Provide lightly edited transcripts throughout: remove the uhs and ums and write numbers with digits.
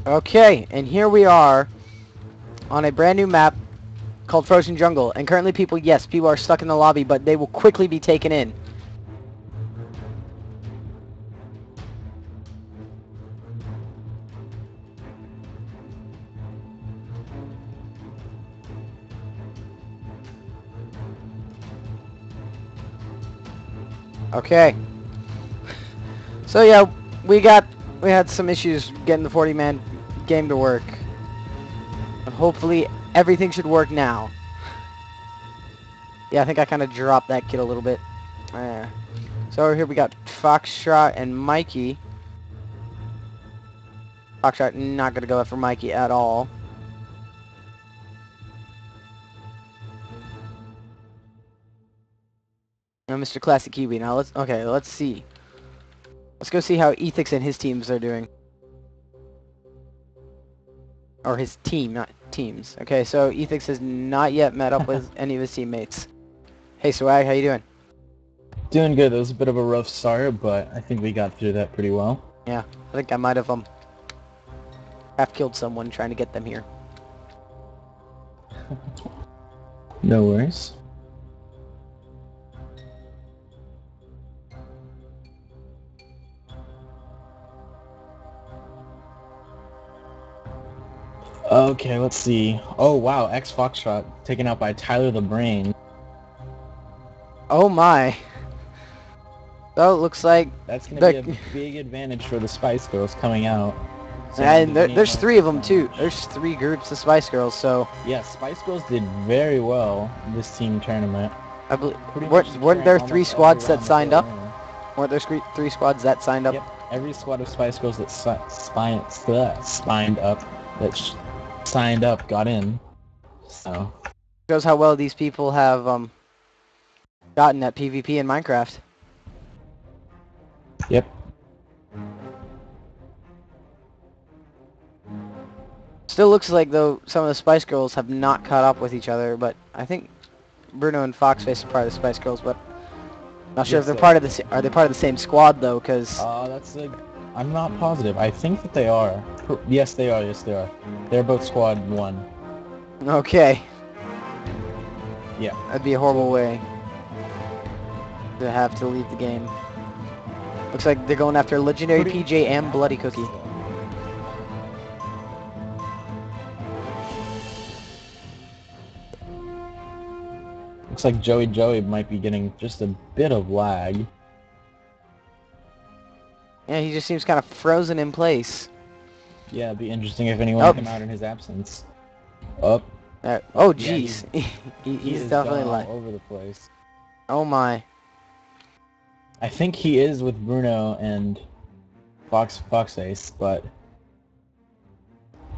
Okay, and here we are on a brand new map called Frozen Jungle. And currently people are stuck in the lobby, but they will quickly be taken in. Okay. So yeah, we had some issues getting the 40-man game to work. But hopefully everything should work now. Yeah, I think I kind of dropped that kid a little bit. So over here we got Foxtrot and Mikey. Foxtrot not going to go after Mikey at all. Now Mr. Classic Kiwi. Now let's see. Let's go see how Ethix and his teams are doing. Or his team, not teams. Okay, so Ethix has not yet met up with any of his teammates. Hey Swag, how you doing? Doing good. It was a bit of a rough start, but I think we got through that pretty well. Yeah, I think I might have half killed someone trying to get them here. No worries. Okay, let's see. Oh wow, X Foxtrot taken out by Tyler the Brain. Oh my. So it looks like That's gonna be a big advantage for the Spice Girls coming out. So and there's 3 of them too. There's 3 groups of Spice Girls, so yeah, Spice Girls did very well in this team tournament. I believe weren't there 3 squads that signed up? Weren't there 3 squads that signed up? Yep, every squad of Spice Girls that signed up got in. So shows how well these people have gotten at PvP in Minecraft. Yep. Still looks like though some of the Spice Girls have not caught up with each other, but I think Bruno and Foxface are part of the Spice Girls, but not sure if they're part of the are they part of the same squad though, because I'm not positive. I think that they are. Yes, they are. Yes, they are. They're both squad 1. Okay. Yeah. That'd be a horrible way to have to leave the game. Looks like they're going after Legendary PJ and Bloody Cookie. Looks like Joey might be getting just a bit of lag. Yeah, he just seems kind of frozen in place. Yeah, it'd be interesting if anyone came out in his absence. Oh jeez. Yeah, he's definitely all over the place. Oh my. I think he is with Bruno and Foxface, but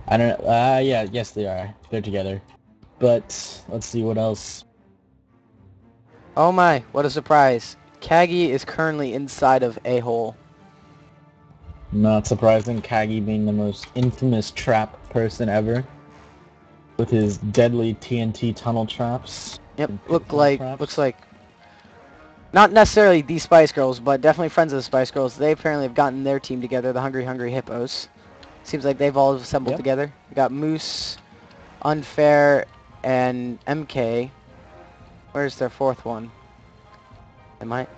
I don't know. Yes they are. They're together. But let's see what else. Oh my, what a surprise. Kagi is currently inside of a hole. Not surprising, Kagi being the most infamous trap person ever. With his deadly TNT tunnel traps. Yep, looks like not necessarily the Spice Girls, but definitely friends of the Spice Girls. They apparently have gotten their team together, the Hungry Hippos. Seems like they've all assembled together. We got Moose, Unfair, and MK. Where's their 4th one? They might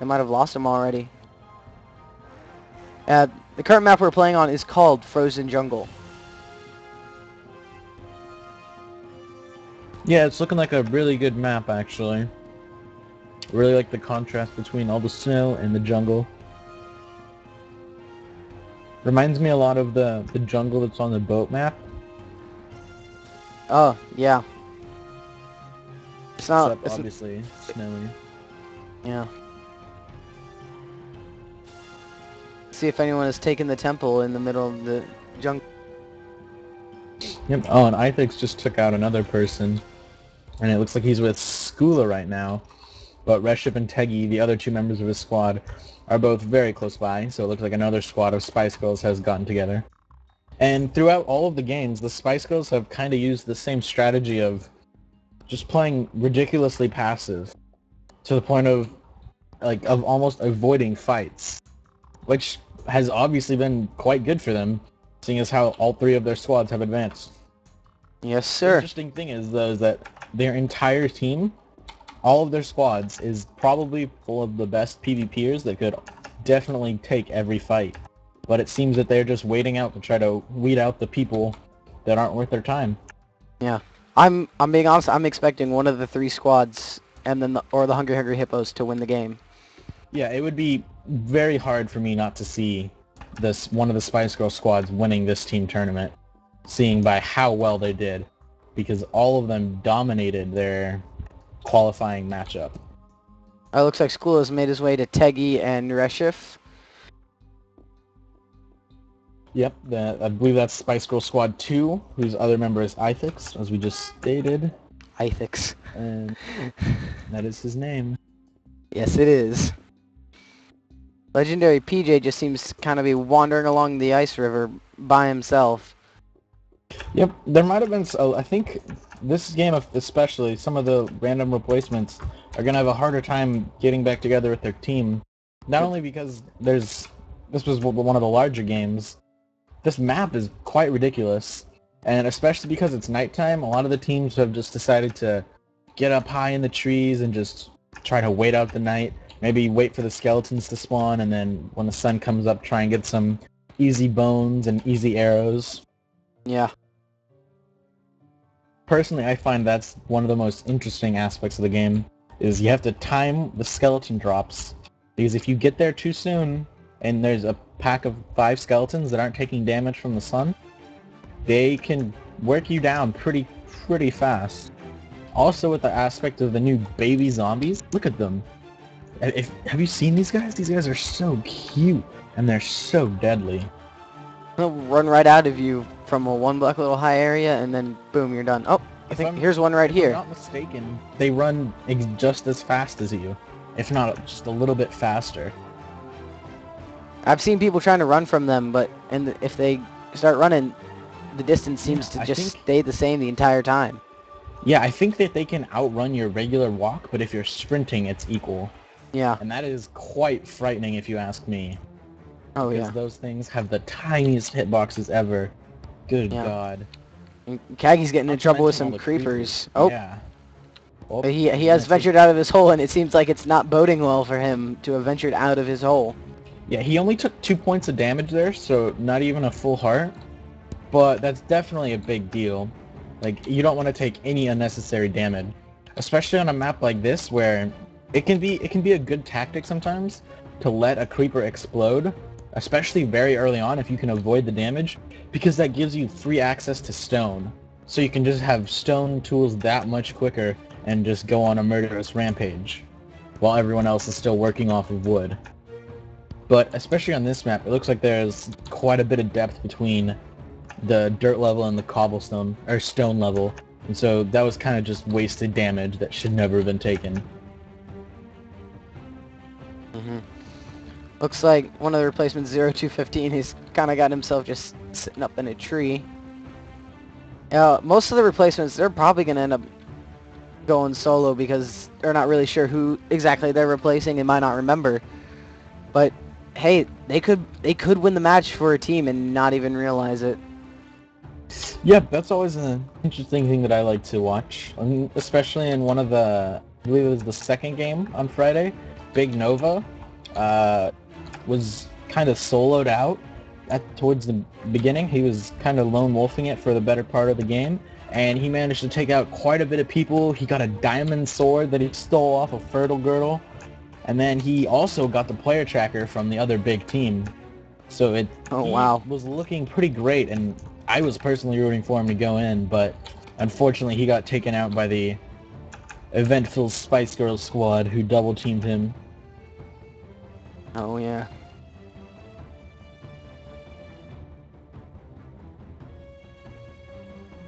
have lost them already. The current map we're playing on is called Frozen Jungle. Yeah, it's looking like a really good map actually. Really like the contrast between all the snow and the jungle. Reminds me a lot of the jungle that's on the boat map. Oh, yeah. It's not... Except obviously snowy. Yeah. See if anyone has taken the temple in the middle of the jungle. Yep. Oh, and Ithix just took out another person. And it looks like he's with Skula right now. But Reship and Teggy, the other 2 members of his squad, are both very close by, so it looks like another squad of Spice Girls has gotten together. And throughout all of the games, the Spice Girls have kind of used the same strategy of just playing ridiculously passive, to the point of almost avoiding fights, which has obviously been quite good for them. seeing as how all 3 of their squads have advanced. Yes, The sir. interesting thing is, though, is that their entire team, all of their squads, is probably full of the best PvPers that could definitely take every fight. But it seems that they're just waiting out to try to weed out the people that aren't worth their time. Yeah. I'm being honest, I'm expecting one of the 3 squads and then the Hungry Hungry Hippos to win the game. Yeah, it would be very hard for me not to see one of the Spice Girl squads winning this team tournament, seeing by how well they did, because all of them dominated their qualifying matchup. It looks like School has made his way to Teggy and Reshif. Yep, I believe that's Spice Girl Squad 2, whose other member is Ithix, as we just stated. Ithix. And that is his name. Yes, it is. Legendary PJ just seems to kind of be wandering along the ice river by himself. Yep, there might have been, I think this game especially, some of the random replacements are going to have a harder time getting back together with their team. Not only because this was one of the larger games, this map is quite ridiculous. And especially because it's nighttime, a lot of the teams have just decided to get up high in the trees and just try to wait out the night. Maybe wait for the skeletons to spawn, and then when the sun comes up, try and get some easy bones and easy arrows. Yeah. Personally, I find that's one of the most interesting aspects of the game, is you have to time the skeleton drops, because if you get there too soon, and there's a pack of 5 skeletons that aren't taking damage from the sun, they can work you down pretty fast. Also with the aspect of the new baby zombies, look at them. Have you seen these guys? These guys are so cute, and they're so deadly. They'll run right out of you from a 1 block little high area, and then boom, you're done. Oh, I think here's one right here. If I'm not mistaken, they run just as fast as you, if not just a little bit faster. I've seen people trying to run from them, but if they start running, the distance seems to just stay the same the entire time. Yeah, I think that they can outrun your regular walk, but if you're sprinting, it's equal. Yeah. And that is quite frightening if you ask me. Oh, because yeah. those things have the tiniest hitboxes ever. Good God. And Kaggy's getting in trouble with some creepers. Oh. Yeah. Oh, He has ventured out of his hole, and it seems like it's not boding well for him to have ventured out of his hole. Yeah, he only took 2 points of damage there, so not even a full heart. But that's definitely a big deal. Like, you don't want to take any unnecessary damage. Especially on a map like this, where it can be a good tactic sometimes to let a creeper explode, especially very early on if you can avoid the damage, because that gives you free access to stone. So you can just have stone tools that much quicker and just go on a murderous rampage, while everyone else is still working off of wood. But especially on this map, it looks like there's quite a bit of depth between the dirt level and the cobblestone, or stone level, and so that was kind of just wasted damage that should never have been taken. Looks like one of the replacements, 0215, he's kind of got himself just sitting up in a tree. Most of the replacements, they're probably going to end up going solo because they're not really sure who exactly they're replacing and might not remember. But hey, they could win the match for a team and not even realize it. Yep, that's always an interesting thing that I like to watch. I mean, especially in one of the, I believe it was the second game on Friday, Big Nova was kind of soloed out towards the beginning. He was kind of lone wolfing it for the better part of the game, and he managed to take out quite a bit of people. He got a diamond sword that he stole off of Fertile Girdle, and then he also got the player tracker from the other big team. So he was looking pretty great, and I was personally rooting for him to go in, but unfortunately he got taken out by the eventful Spice Girls squad who double teamed him. Oh yeah.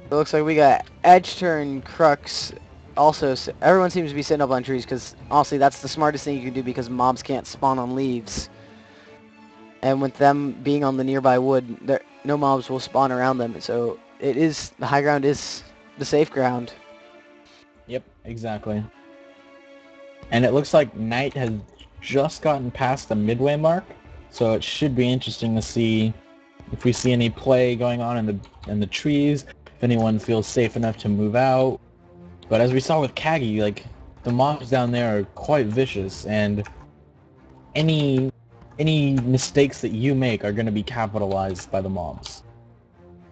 It looks like we got Edge Turn, Crux. Also, everyone seems to be sitting up on trees because honestly that's the smartest thing you can do because mobs can't spawn on leaves. And with them being on the nearby wood, no mobs will spawn around them. So the high ground is the safe ground. Yep, exactly. And it looks like Night has just gotten past the midway mark, so it should be interesting to see if we see any play going on in the trees, if anyone feels safe enough to move out. But as we saw with Kagi, like, the mobs down there are quite vicious, and any mistakes that you make are going to be capitalized by the mobs.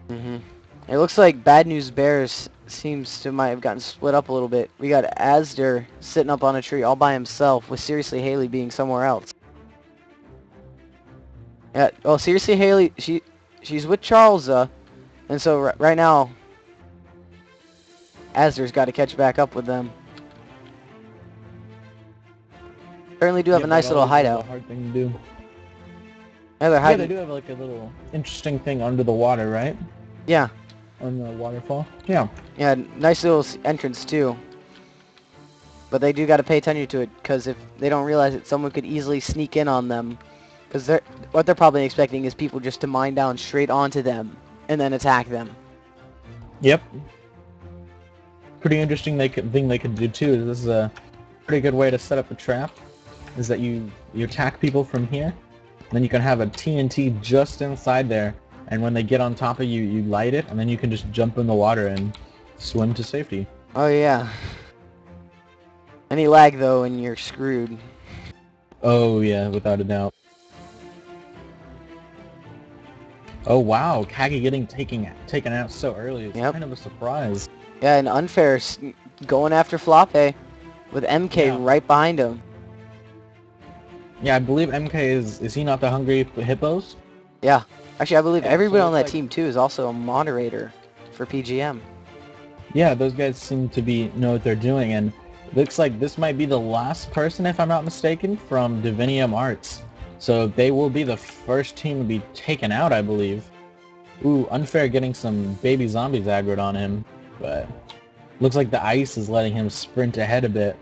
It looks like Bad News Bears seems to might have gotten split up a little bit. We got Asder sitting up on a tree all by himself, with Seriously Haley being somewhere else. Yeah, well, Seriously Haley, she's with Charles, and so right now, Asder's got to catch back up with them. Apparently do have a nice little hideout. A hard thing to do. Yeah, they're hiding. Yeah, they do have like a little interesting thing under the water, right? Yeah. On the waterfall. Yeah. Yeah, nice little entrance too. But they do got to pay attention to it, because if they don't realize it, someone could easily sneak in on them. Because what they're probably expecting is people just to mine down straight onto them and then attack them. Yep. Pretty interesting thing they could do too is this is a pretty good way to set up a trap. Is that you attack people from here, and then you can have a TNT just inside there, and when they get on top of you, you light it, and then you can just jump in the water and swim to safety. Oh yeah. Any lag though, and you're screwed. Oh yeah, without a doubt. Oh wow, Kagi getting taken out so early is kind of a surprise. Yeah, and Unfair going after Floppe with MK right behind him. Yeah, I believe MK is he not the Hungry Hippos? Yeah. Actually, I believe everybody on that team too is also a moderator for PGM. Yeah, those guys seem to know what they're doing, and looks like this might be the last person, if I'm not mistaken, from Divinium Arts. So they will be the first team to be taken out, I believe. Ooh, Unfair getting some baby zombies aggroed on him, but looks like the ice is letting him sprint ahead a bit.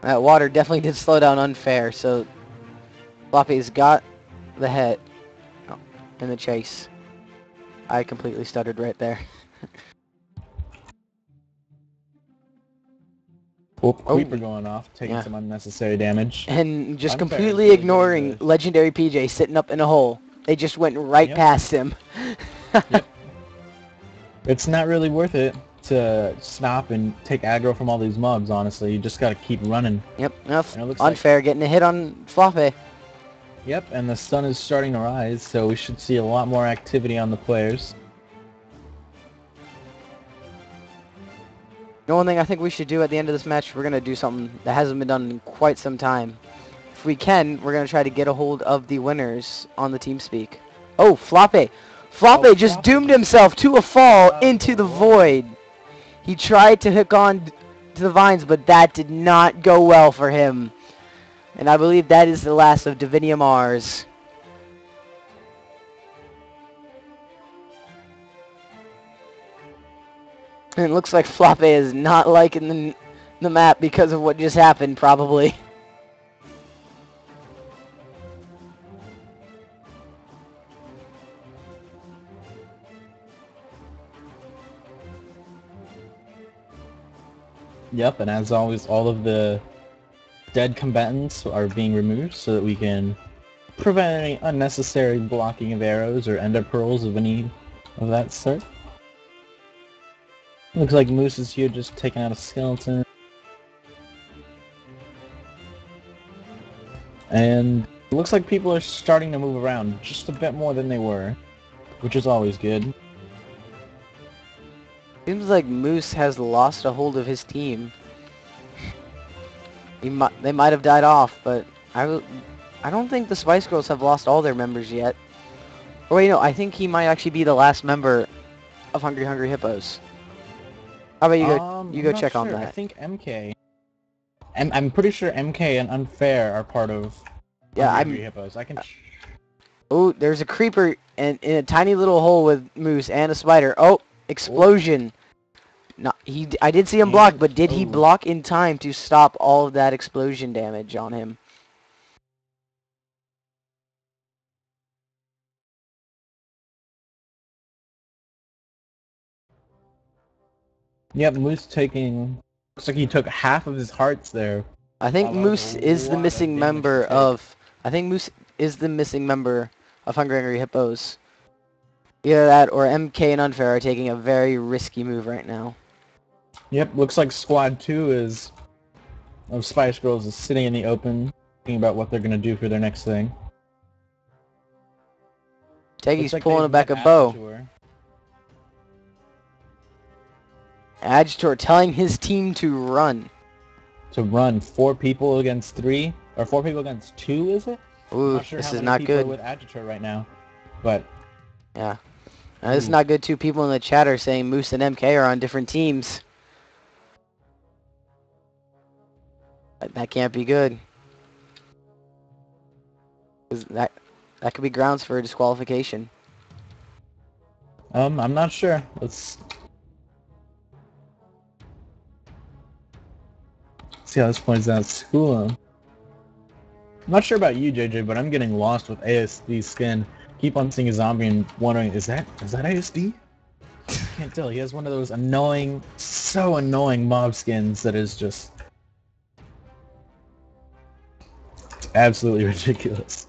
That water definitely did slow down Unfair, so Floppy's got the head in the chase. I completely stuttered right there. Creeper going off, taking some unnecessary damage. And just completely ignoring Legendary PJ sitting up in a hole. They just went right past him. Yep. It's not really worth it to stop and take aggro from all these mobs, honestly. You just gotta keep running. Yep, Unfair getting a hit on Floppe. Yep, and the sun is starting to rise, so we should see a lot more activity on the players. The one thing I think we should do at the end of this match, we're going to do something that hasn't been done in quite some time. If we can, we're going to try to get a hold of the winners on the TeamSpeak. Oh, Floppe! Floppe just doomed himself to a fall into the void. He tried to hook on to the vines, but that did not go well for him. And I believe that is the last of Divinium Rs. And it looks like Floppe is not liking the map because of what just happened, probably. Yep, and as always, all of the dead combatants are being removed so that we can prevent any unnecessary blocking of arrows or ender pearls of any of that sort. Looks like Moose is here just taking out a skeleton. And it looks like people are starting to move around just a bit more than they were, which is always good. Seems like Moose has lost a hold of his team. They might have died off, but I don't think the Spice Girls have lost all their members yet. Or wait, no, I think he might actually be the last member of Hungry Hippos. How about you go check on that? I think MK. I'm pretty sure MK and Unfair are part of Hungry Hippos. I can. Oh, there's a creeper in a tiny little hole with Moose and a spider. Oh, explosion! No, I did see him block, but did he block in time to stop all of that explosion damage on him? Yep, Moose taking. Looks like he took half of his hearts there. I think Moose is the missing member of. I think Moose is the missing member of Hungry Hippos. Either that or MK and Unfair are taking a very risky move right now. Yep, looks like Squad 2 of Spice Girls is sitting in the open, thinking about what they're going to do for their next thing. Teggy's like pulling back a bow. Agitor telling his team to run. To run 4 people against 3? Or 4 people against 2, is it? Ooh, I'm not sure this how is many not people good. are with Agitor right now, but... Yeah. This is not good. 2 people in the chat are saying Moose and MK are on different teams. That can't be good. 'Cause that could be grounds for a disqualification. I'm not sure. Let's see how this plays out. School. I'm not sure about you, JJ, but I'm getting lost with ASD skin. Keep on seeing a zombie and wondering, is that ASD? Can't tell. He has one of those annoying, so annoying mob skins that is just absolutely ridiculous.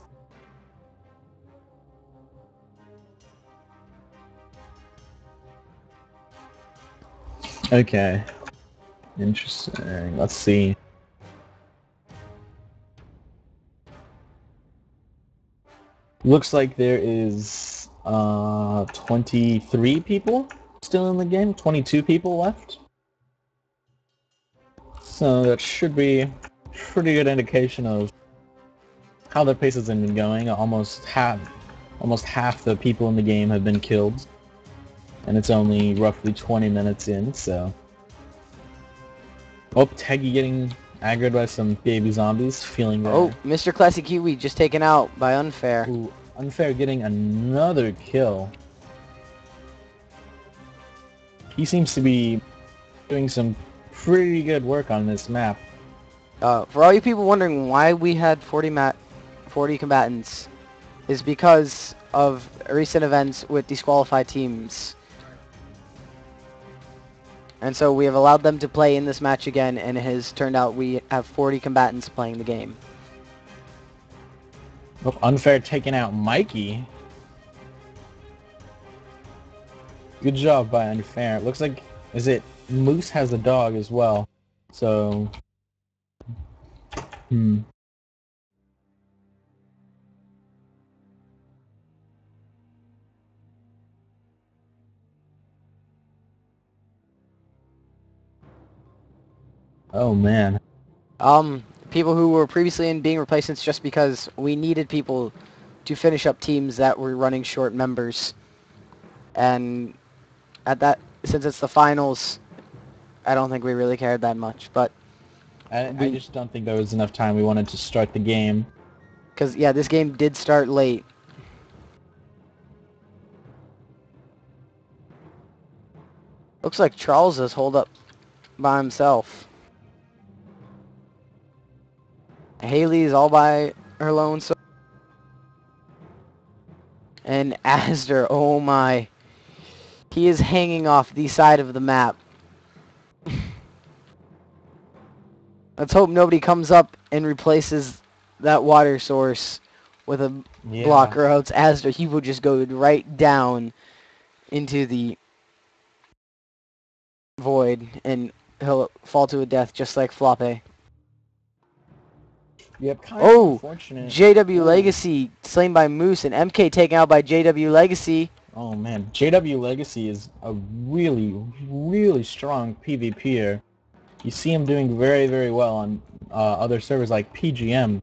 Okay. Interesting. Let's see. Looks like there is 23 people still in the game. 22 people left. So that should be a pretty good indication of how the pace has been going. Almost half the people in the game have been killed, and it's only roughly 20 minutes in. So, oh, Teggy getting aggroed by some baby zombies, feeling that. Oh, Mr. Classic Kiwi just taken out by Unfair. Ooh, Unfair getting another kill. He seems to be doing some pretty good work on this map. For all you people wondering why we had 40 combatants, is because of recent events with disqualified teams. And so we have allowed them to play in this match again, and it has turned out we have 40 combatants playing the game. Oh, Unfair taking out Mikey. Good job by Unfair. It looks like, is it Moose has a dog as well. So, oh man. People who were previously in being replacements just because we needed people to finish up teams that were running short members. And at that, since it's the finals, I don't think we really cared that much. But I just don't think there was enough time. We wanted to start the game. because, yeah, this game did start late. Looks like Charles is holed up by himself. Haley's all by her lone. So and Astor, oh my. He is hanging off the side of the map. Let's hope nobody comes up and replaces that water source with a block, or else Astor, he will just go right down into the void and he'll fall to a death just like Floppe. Yep, kind of unfortunate. JW Legacy slain by Moose and MK taken out by JW Legacy. Oh man, JW Legacy is a really, really strong PvPer. You see him doing very, very well on other servers like PGM,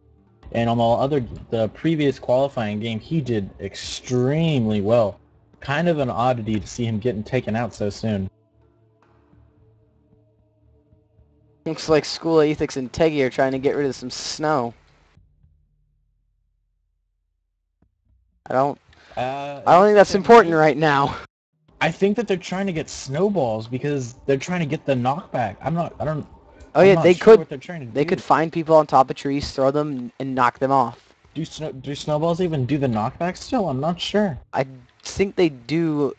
and on the previous qualifying game, he did extremely well. Kind of an oddity to see him getting taken out so soon. Looks like School of Ethics and Teggy are trying to get rid of some snow. I don't think that's important right now. I think that they're trying to get snowballs because they're trying to get the knockback. Oh yeah, they could. What they're trying to do. They could find people on top of trees, throw them, and knock them off. Do snowballs even do the knockback still? I'm not sure. I think they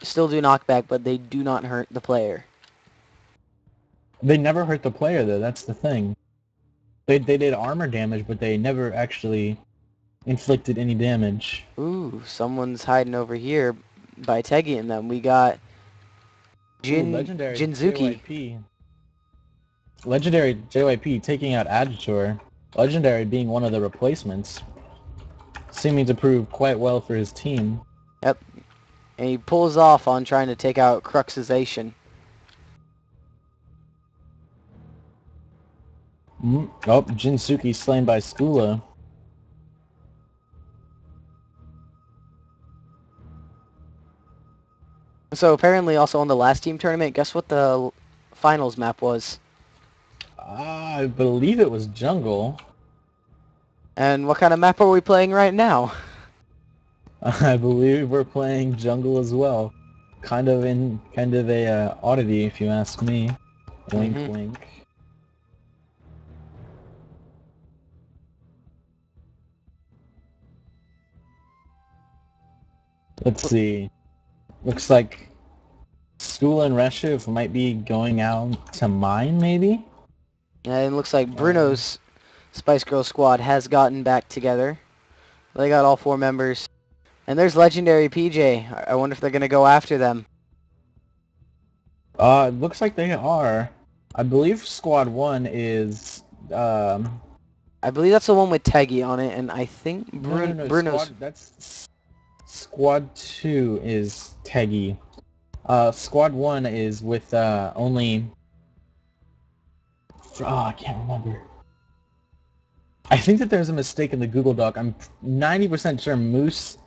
still do knockback, but they do not hurt the player. They never hurt the player though. That's the thing. They did armor damage, but they never actually inflicted any damage. Ooh, someone's hiding over here by Teggy and them. We got Ooh, legendary Jinzuki. JYP. Legendary JYP taking out Agitor. Legendary being one of the replacements. Seeming to prove quite well for his team. Yep. And he pulls off on trying to take out Cruxization. Oh, Jinsuki slain by Skula. So apparently also on the last team tournament, guess what the finals map was? I believe it was Jungle. And what kind of map are we playing right now? I believe we're playing Jungle as well. Kind of a oddity, if you ask me. Wink, wink. Let's see. Looks like Skula and Reshiv might be going out to mine, maybe? And it looks like Bruno's Spice Girl squad has gotten back together. They got all 4 members. And there's Legendary PJ. I wonder if they're going to go after them. It looks like they are. I believe Squad 1 is, I believe that's the one with Teggy on it, and I think No, Bruno's... Squad 2 is Teggy. Squad 1 is with, only... I can't remember. I think that there's a mistake in the Google Doc. I'm 90% sure Moose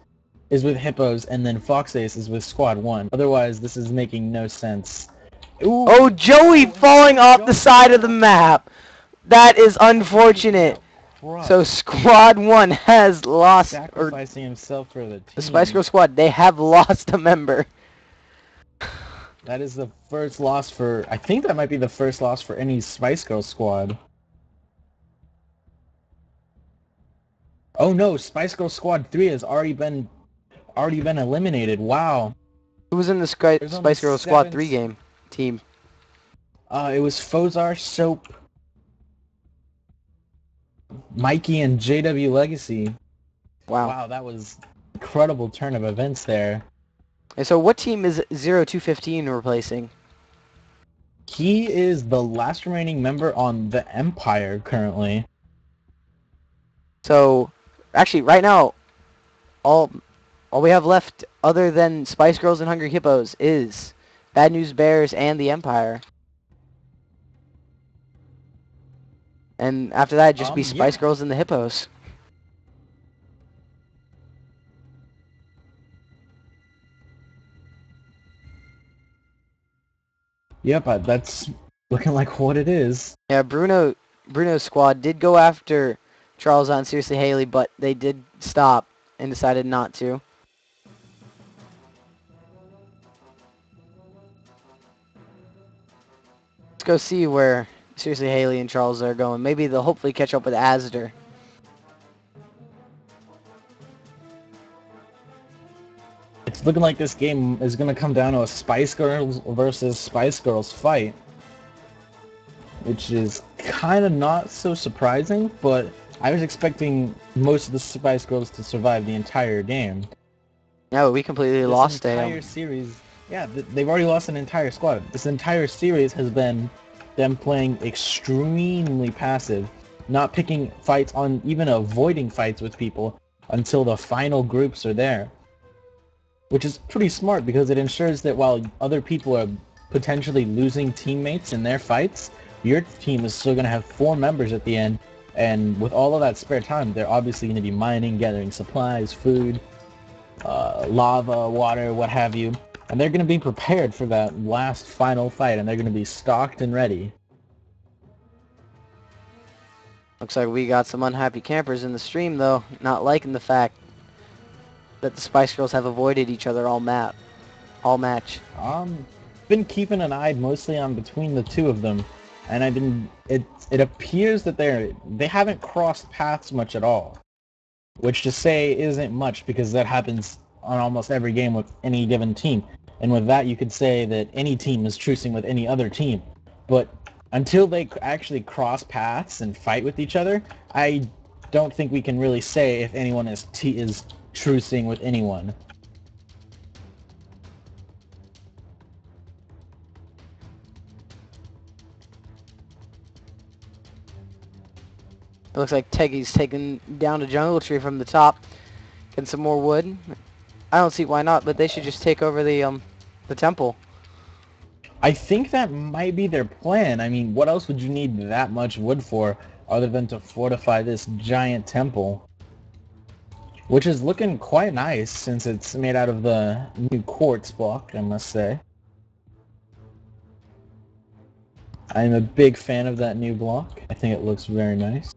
is with Hippos, and then Foxace is with Squad 1. Otherwise, this is making no sense. Ooh. Oh, Joey falling off the side of the map! That is unfortunate. So Squad 1 has lost... Sacrificing himself for the team. The Spice Girl squad, they have lost a member. That is the first loss for... I think that might be the first loss for any Spice Girl squad. Oh no, Spice Girl Squad 3 has already been eliminated. Wow. Who was in the Spice Girl Squad 3 team? It was Fozar, Soap, Mikey, and JW Legacy. Wow. Wow, that was incredible turn of events there. And so what team is 0215 replacing? He is the last remaining member on the Empire currently. So, actually, right now, all we have left other than Spice Girls and Hungry Hippos is Bad News Bears and the Empire. And after that, just be Spice Girls and the Hippos. Yep, that's looking like what it is. Yeah, Bruno's squad did go after Charles and Seriously Haley, but they did stop and decided not to. Let's go see where Seriously Haley and Charles are going. Maybe they'll hopefully catch up with Asder. It's looking like this game is going to come down to a Spice Girls versus Spice Girls fight. Which is kind of not so surprising, but I was expecting most of the Spice Girls to survive the entire game. No, we completely lost this entire series. Yeah, they've already lost an entire squad. This entire series has been them playing extremely passive, not picking fights on, even avoiding fights with people until the final groups are there. Which is pretty smart because it ensures that while other people are potentially losing teammates in their fights, your team is still going to have 4 members at the end, and with all of that spare time, they're obviously going to be mining, gathering supplies, food, lava, water, what have you, and they're going to be prepared for that last final fight, and they're going to be stocked and ready. Looks like we got some unhappy campers in the stream, though, not liking the fact that the Spice Girls have avoided each other all match. Been keeping an eye mostly on between the two of them, and it appears that they haven't crossed paths much at all, which to say isn't much because that happens on almost every game with any given team, and with that you could say that any team is trucing with any other team, but until they actually cross paths and fight with each other, I don't think we can really say if anyone is trucing with anyone. It looks like Teggy's taking down a jungle tree from the top. Getting some more wood. I don't see why not, but they should just take over the temple. I think that might be their plan. I mean, what else would you need that much wood for other than to fortify this giant temple? Which is looking quite nice since it's made out of the new quartz block, I must say. I'm a big fan of that new block. I think it looks very nice.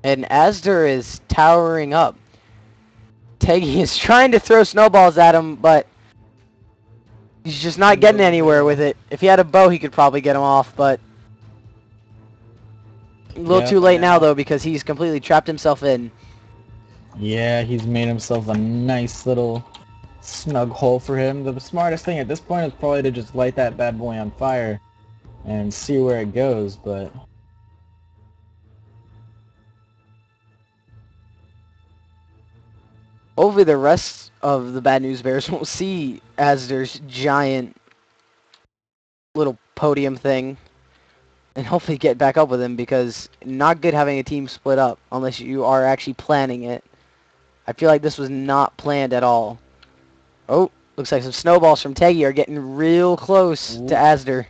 And Asder is towering up. Teggy is trying to throw snowballs at him, but he's just not getting anywhere with it. If he had a bow, he could probably get him off, but a little too late now, though, because he's completely trapped himself in. Yeah, he's made himself a nice little snug hole for him. The smartest thing at this point is probably to just light that bad boy on fire and see where it goes, but... Hopefully the rest of the Bad News Bears won't see Asder's giant little podium thing and hopefully get back up with him, because not good having a team split up unless you are actually planning it. I feel like this was not planned at all. Oh, looks like some snowballs from Teggy are getting real close to Asder.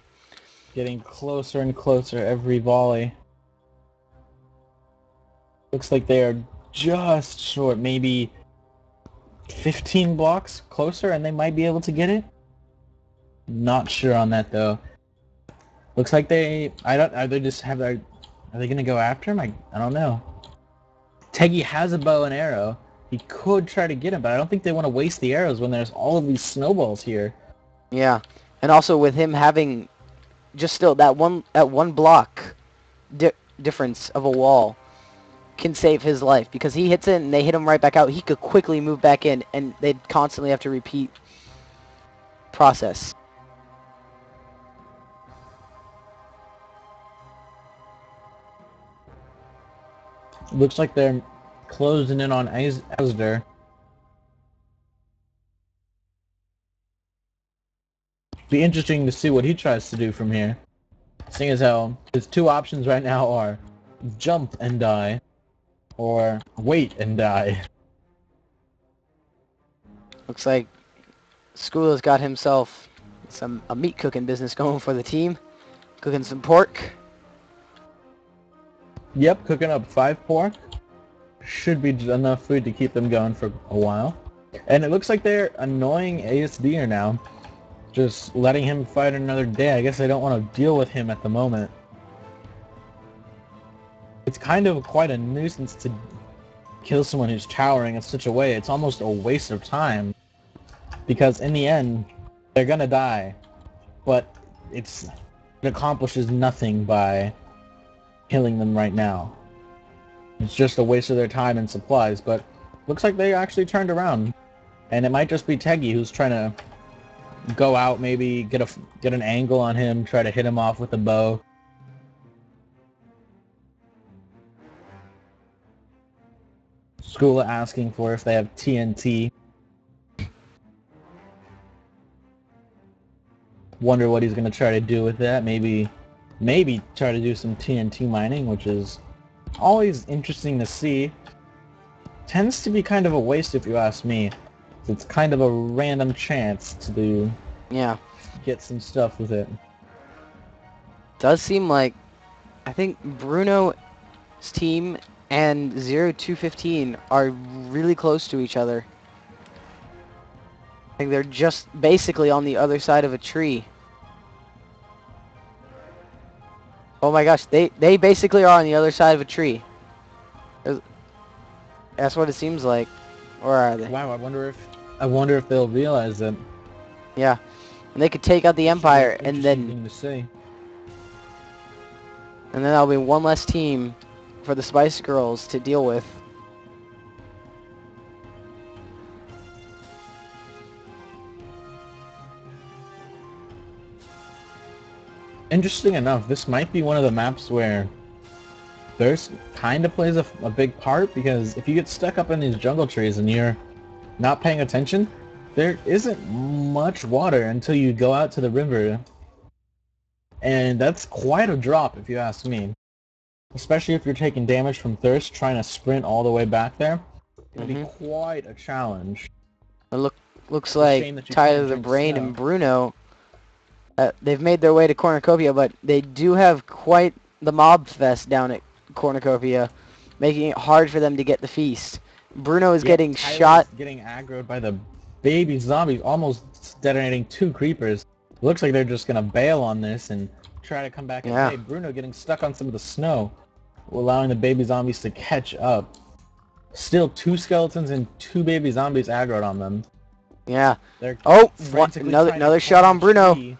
Getting closer and closer every volley. Looks like they are just short, maybe 15 blocks closer, and they might be able to get it. Not sure on that though. Looks like they, are they gonna go after him? I don't know. Teggy has a bow and arrow. He could try to get him, but I don't think they want to waste the arrows when there's all of these snowballs here. Yeah, and also with him having just still that one block difference of a wall can save his life, because he hits it and they hit him right back out. He could quickly move back in, and they'd constantly have to repeat process. Looks like they're closing in on Asder. Be interesting to see what he tries to do from here. Seeing as how his two options right now are jump and die, or wait and die. Looks like Schoola's got himself a meat cooking business going for the team. Cooking some pork. Yep, cooking up 5 pork. Should be enough food to keep them going for a while. And it looks like they're annoying ASDer now. Just letting him fight another day. I guess they don't want to deal with him at the moment. It's kind of quite a nuisance to kill someone who's towering in such a way. It's almost a waste of time. Because in the end, they're gonna die. But it accomplishes nothing by killing them right now. It's just a waste of their time and supplies, but looks like they actually turned around. And it might just be Teggy who's trying to go out, maybe get an angle on him, try to hit him off with a bow. Skula asking for if they have TNT. Wonder what he's going to try to do with that. Maybe try to do some TNT mining, which is always interesting to see. Tends to be kind of a waste if you ask me. It's kind of a random chance to get some stuff with it. Does seem like, I think Bruno's team and 0215 are really close to each other. I think they're just basically on the other side of a tree. Oh my gosh, they basically are on the other side of a tree. That's what it seems like. Or are they? Wow, I wonder if they'll realize that. Yeah. And they could take out the Empire, and then that'll be one less team for the Spice Girls to deal with. Interesting enough, this might be one of the maps where thirst kind of plays a big part, because if you get stuck up in these jungle trees and you're not paying attention, there isn't much water until you go out to the river. And that's quite a drop if you ask me. Especially if you're taking damage from thirst, trying to sprint all the way back there. It's going to be quite a challenge. It looks like Tyler the Brain and Bruno, they've made their way to Cornucopia, but they do have quite the mob fest down at Cornucopia, making it hard for them to get the feast. Bruno is getting shot. Getting aggroed by the baby zombies, almost detonating 2 creepers. Looks like they're just going to bail on this and try to come back and play. Bruno getting stuck on some of the snow, allowing the baby zombies to catch up. Still 2 skeletons and 2 baby zombies aggroed on them. Yeah. Oh, another shot on Bruno.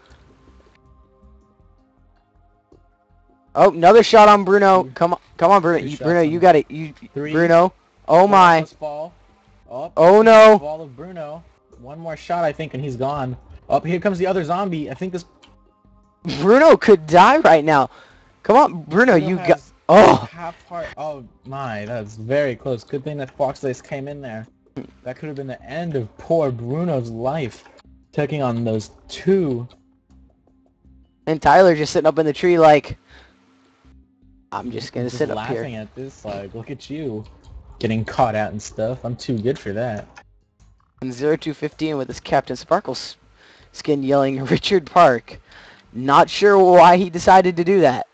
Oh, another shot on Bruno. Come on, Bruno. Bruno, you got it. Bruno. Oh my. Oh no. Ball of Bruno. One more shot, I think, and he's gone. Oh, here comes the other zombie. I think this... Bruno could die right now. Come on, Bruno, you got... Oh! Half heart. Oh my, that's very close. Good thing that VoxelHosting came in there. That could have been the end of poor Bruno's life. Taking on those 2. And Tyler just sitting up in the tree like... I'm just gonna sit up here. Laughing at this, like, look at you. Getting caught out and stuff. I'm too good for that. And 0215 with his Captain Sparkles skin yelling Richard Park. Not sure why he decided to do that.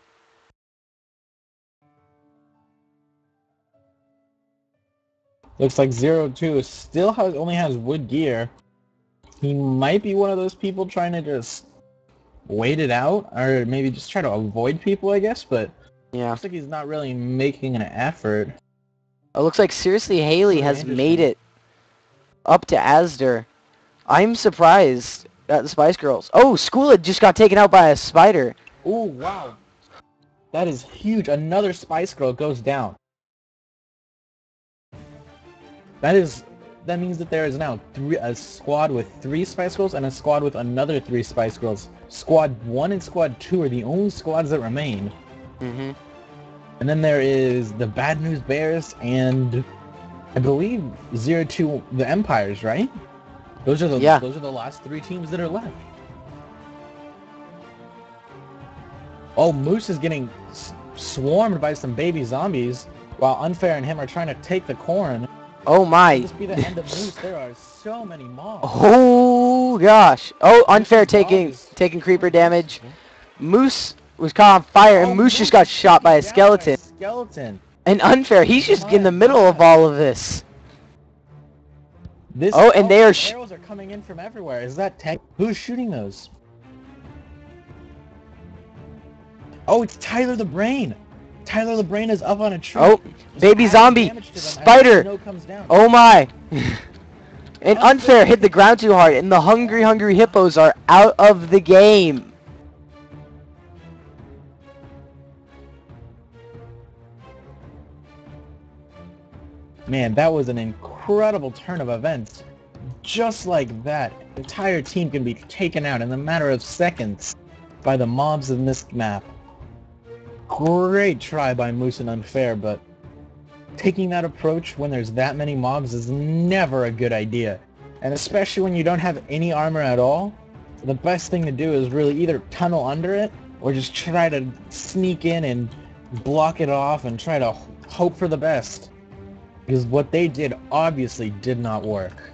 Looks like 02 still only has wood gear. He might be one of those people trying to just wait it out, or maybe just try to avoid people, I guess, but yeah, looks like he's not really making an effort. It looks like seriously Haley has made it up to Asder. I'm surprised at the Spice Girls. Oh, Skula just got taken out by a spider. Oh, wow. That is huge. Another Spice Girl goes down. That means that there is now a squad with 3 Spice Girls and a squad with another 3 Spice Girls. Squad 1 and Squad 2 are the only squads that remain. Mm-hmm. And then there is the Bad News Bears and I believe 02 the Empires, right? Those are the last 3 teams that are left. Oh, Moose is getting swarmed by some baby zombies while Unfair and him are trying to take the corn. Oh my. Could this be the end of Moose? There are so many mobs. Oh gosh. Oh, Unfair taking creeper damage. Moose was caught on fire and Moose just got shot by a skeleton. And Unfair, he's just in the middle of all of this. And they are arrows are coming in from everywhere. Is that tech? Who's shooting those? Oh, it's Tyler the Brain. Tyler the Brain is up on a tree. Oh, baby zombie, spider. Oh my. And Unfair hit the ground too hard, and the hungry hippos are out of the game. Man, that was an incredible turn of events. Just like that, the entire team can be taken out in a matter of seconds by the mobs in this map. Great try by Moose and Unfair, but taking that approach when there's that many mobs is never a good idea. And especially when you don't have any armor at all, the best thing to do is really either tunnel under it or just try to sneak in and block it off and try to hope for the best. Because what they did obviously did not work.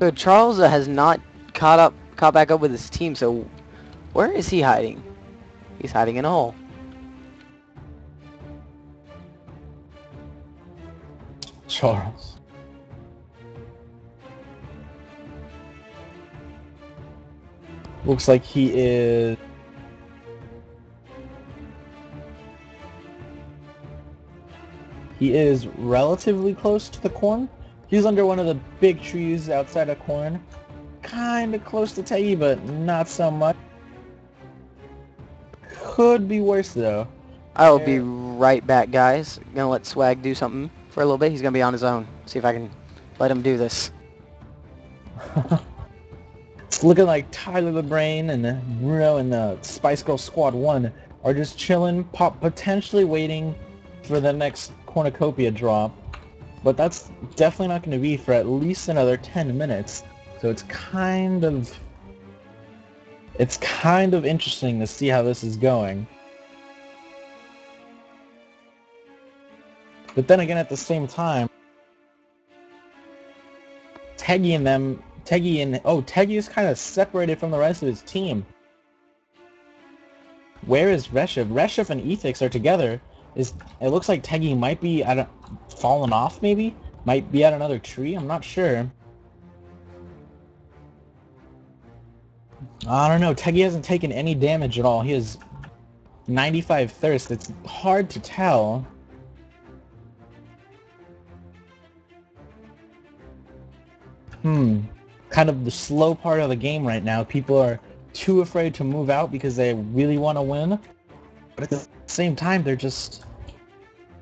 So Charles has not caught back up with his team, so where is he hiding? He's hiding in a hole. Charles. Looks like he is... He is relatively close to the corn. He's under one of the big trees outside of corn. Kinda close to Tei, but not so much. Could be worse though. I'll be right back, guys. Gonna let Swag do something for a little bit. He's gonna be on his own. See if I can let him do this. looking like Tyler the Brain and Bruno and the Spice Girl Squad 1 are just chilling, potentially waiting for the next cornucopia drop. But that's definitely not going to be for at least another 10 minutes. So it's kind of interesting to see how this is going. But then again, at the same time, Teggy is kind of separated from the rest of his team. Where is Reshiv? Reshiv and Ethix are together. It looks like Teggy might be fallen off, maybe? Might be at another tree? I'm not sure. I don't know. Teggy hasn't taken any damage at all. He has 95 thirst. It's hard to tell. Kind of the slow part of the game right now. People are too afraid to move out because they really want to win. But at the same time, they're just...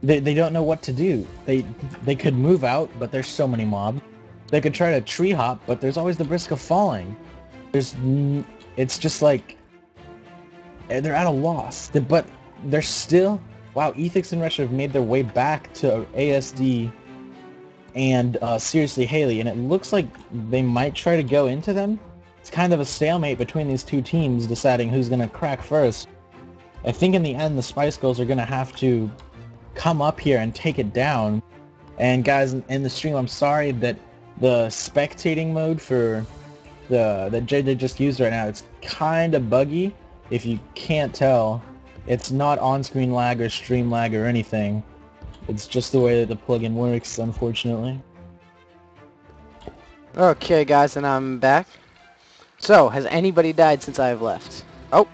They don't know what to do. They could move out, but there's so many mobs. They could try to tree hop, but there's always the risk of falling. It's just like... They're at a loss. But they're still... Wow, Ethix and Resh have made their way back to ASD and seriously Haley, and it looks like they might try to go into them. It's kind of a stalemate between these two teams deciding who's going to crack first. I think in the end the Spice Girls are going to have to come up here and take it down. And guys, in the stream, I'm sorry that the spectating mode for that JJ just used right now, it's kind of buggy. If you can't tell, it's not on-screen lag or stream lag or anything. It's just the way that the plugin works, unfortunately. Okay, guys, and I'm back. So, has anybody died since I've left? Oh,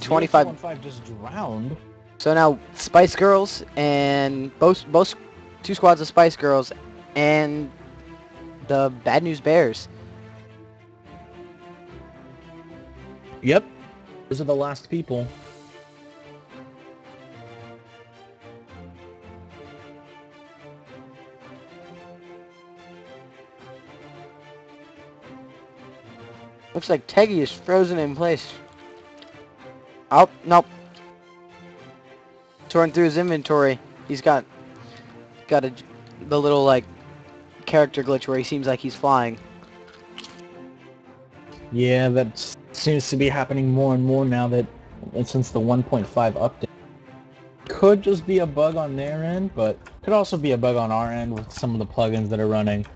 25 just drowned. So now, Spice Girls and both two squads of Spice Girls and the Bad News Bears. Yep. Those are the last people. Looks like Teggy is frozen in place. Oh, nope. Torn through his inventory. He's got the little, like, character glitch where he seems like he's flying. Yeah, that seems to be happening more and more now since the 1.5 update. Could just be a bug on their end, but could also be a bug on our end with some of the plugins that are running.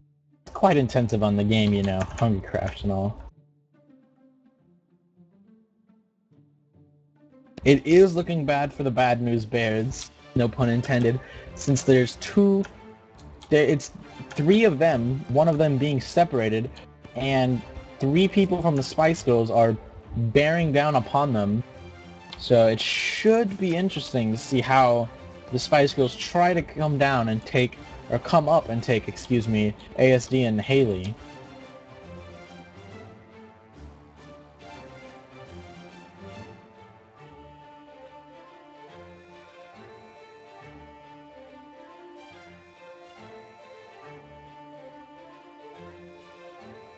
It's quite intensive on the game, you know, Hungercraft and all. It is looking bad for the Bad News Bears, no pun intended, since it's 3 of them, one of them being separated, and 3 people from the Spice Girls are bearing down upon them. So it should be interesting to see how the Spice Girls try to come up and take, ASD and Haley.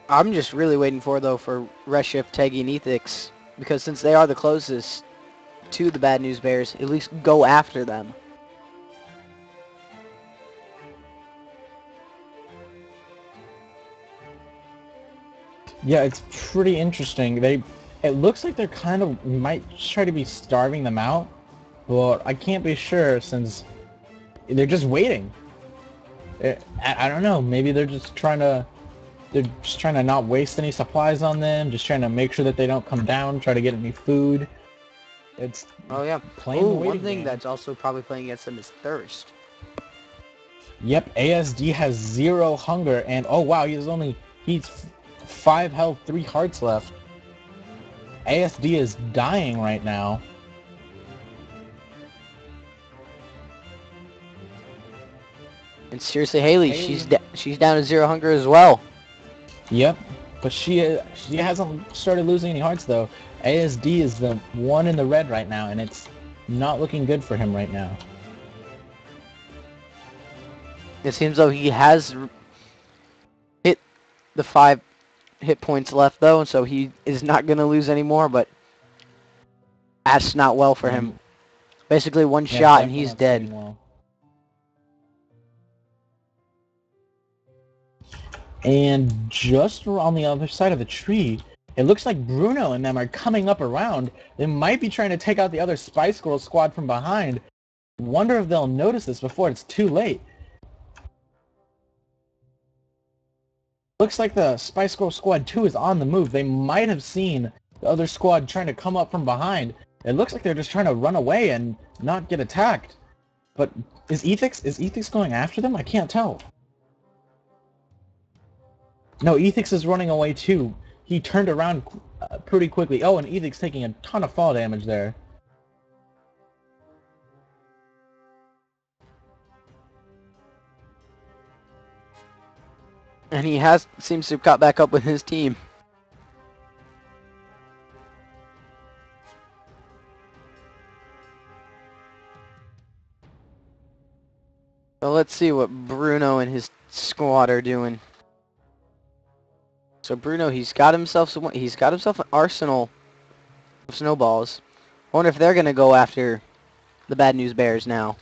I'm just really waiting for Reshift, Teggy, and Ethix, because since they are the closest to the Bad News Bears, at least go after them. Yeah, it's pretty interesting. It looks like they're might try to be starving them out, but I can't be sure since they're just waiting. I don't know, maybe they're just trying to not waste any supplies on them, just trying to make sure that they don't come down, try to get any food. It's one thing that's also probably playing against them is thirst. Yep, ASD has 0 hunger, and oh wow, he's 5 health, 3 hearts left. ASD is dying right now. And seriously, Haley, she's down to 0 hunger as well. Yep, but she hasn't started losing any hearts though. ASD is the one in the red right now, and it's not looking good for him right now. It seems though he has hit hit points left though, so he is not going to lose anymore, but that's not well for him. Basically one shot and he's dead. Well. And just on the other side of the tree, it looks like Bruno and them are coming up around. They might be trying to take out the other Spice Girl squad from behind. Wonder if they'll notice this before it's too late. Looks like the Spice Girl Squad 2 is on the move. They might have seen the other squad trying to come up from behind. It looks like they're just trying to run away and not get attacked. But is Ethix going after them? I can't tell. No, Ethix is running away too. He turned around pretty quickly. Oh, and Ethix taking a ton of fall damage there. And he seems to have caught back up with his team. So let's see what Bruno and his squad are doing. So Bruno, he's got himself an arsenal of snowballs. I wonder if they're gonna go after the Bad News Bears now.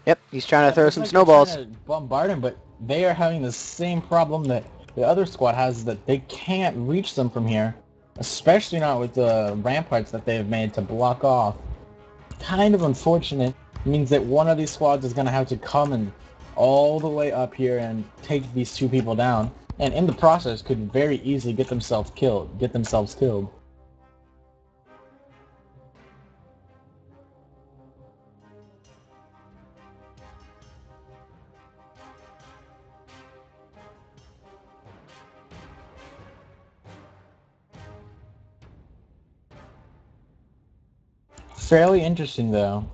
Yep, he's trying to throw some snowballs. Trying to bombard him, but they are having the same problem that the other squad has, that they can't reach them from here, especially not with the ramparts that they've made to block off. Kind of unfortunate. It means that one of these squads is going to have to come and all the way up here and take these two people down, and in the process could very easily get themselves killed. Fairly interesting though.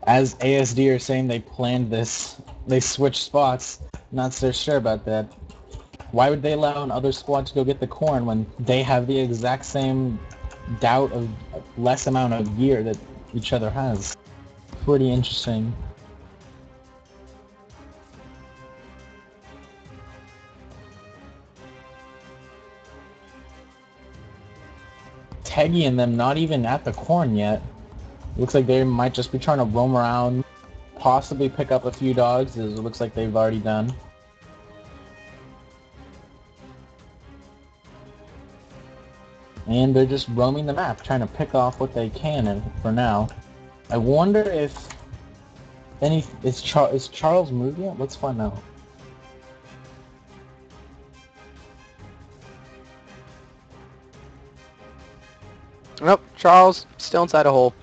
As ASD are saying they planned this, they switched spots. Not so sure about that. Why would they allow another squad to go get the corn when they have the exact same doubt of less amount of gear that each other has? Pretty interesting. Teggy and them not even at the corn yet. Looks like they might just be trying to roam around, possibly pick up a few dogs, as it looks like they've already done. And they're just roaming the map, trying to pick off what they can for now. I wonder if is Charles moved yet? Let's find out. Nope, Charles still inside a hole.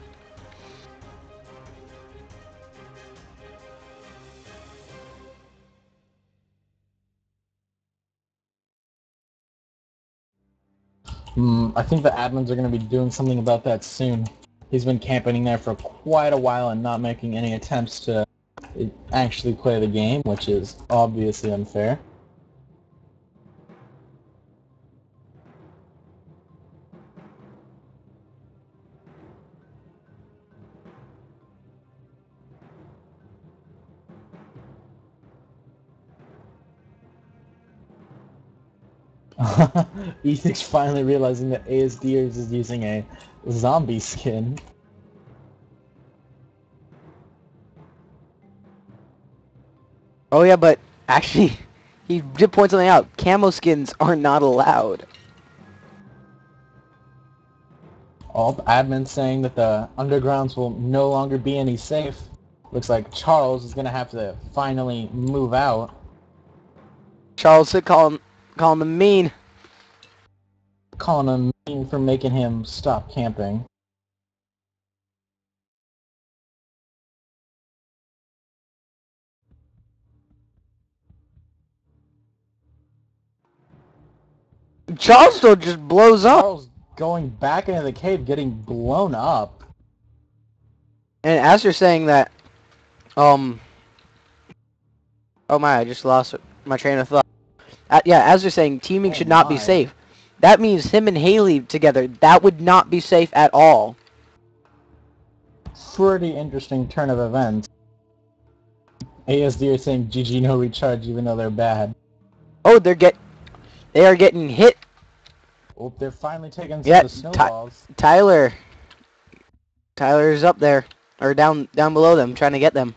I think the admins are going to be doing something about that soon. He's been camping there for quite a while and not making any attempts to actually play the game, which is obviously unfair. Ethic's finally realizing that ASDers is using a zombie skin. Oh yeah, but actually, he did point something out. Camo skins are not allowed. All the admins saying that the undergrounds will no longer be any safe. Looks like Charles is going to have to finally move out. Charles said calling him mean. Calling him mean for making him stop camping. Charles still just blows up. Charles going back into the cave, getting blown up. And as you're saying that, oh my, I just lost my train of thought. Yeah, as you're saying, teaming should not be safe. That means him and Haley together, that would not be safe at all. Pretty interesting turn of events. ASD are saying GG no recharge even though they're bad. Oh, they are getting hit. Oh, they're finally taking some Yeah, of the snowballs. Tyler's up there, or down below them, trying to get them.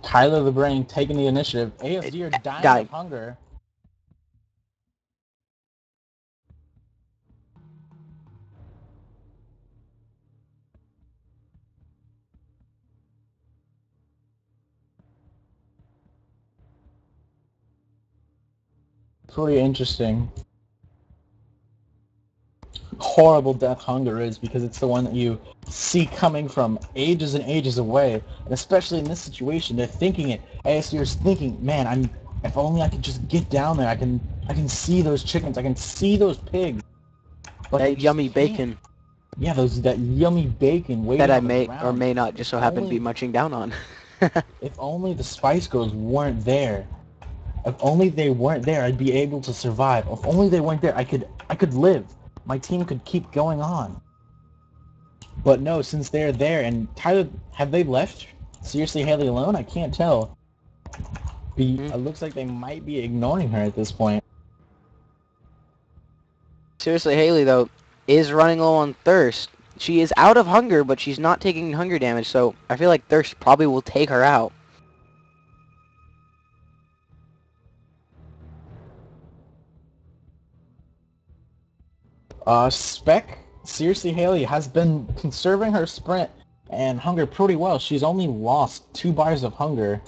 Tyler the Brain taking the initiative. ASD are dying Died. of hunger. Pretty interesting. Horrible death hunger is because it's the one that you see coming from ages and ages away, and especially in this situation, they're thinking it. ASDR's thinking, man, if only I could just get down there, I can see those chickens, I can see those pigs, but they That just yummy can't. bacon Yeah, that yummy bacon that waiting I on the may or ground. may not just If so happen to be only, munching down on. if only the Spice Girls weren't there. If only they weren't there, I'd be able to survive. If only they weren't there, I could live. My team could keep going on. But no, since they're there, and Tyler, have they left Seriously Haley alone? I can't tell. It looks like they might be ignoring her at this point. Seriously, Haley, though, is running low on thirst. She is out of hunger, but she's not taking hunger damage, so I feel like thirst probably will take her out. Spec, Seriously Haley has been conserving her sprint and hunger pretty well. She's only lost 2 bars of hunger.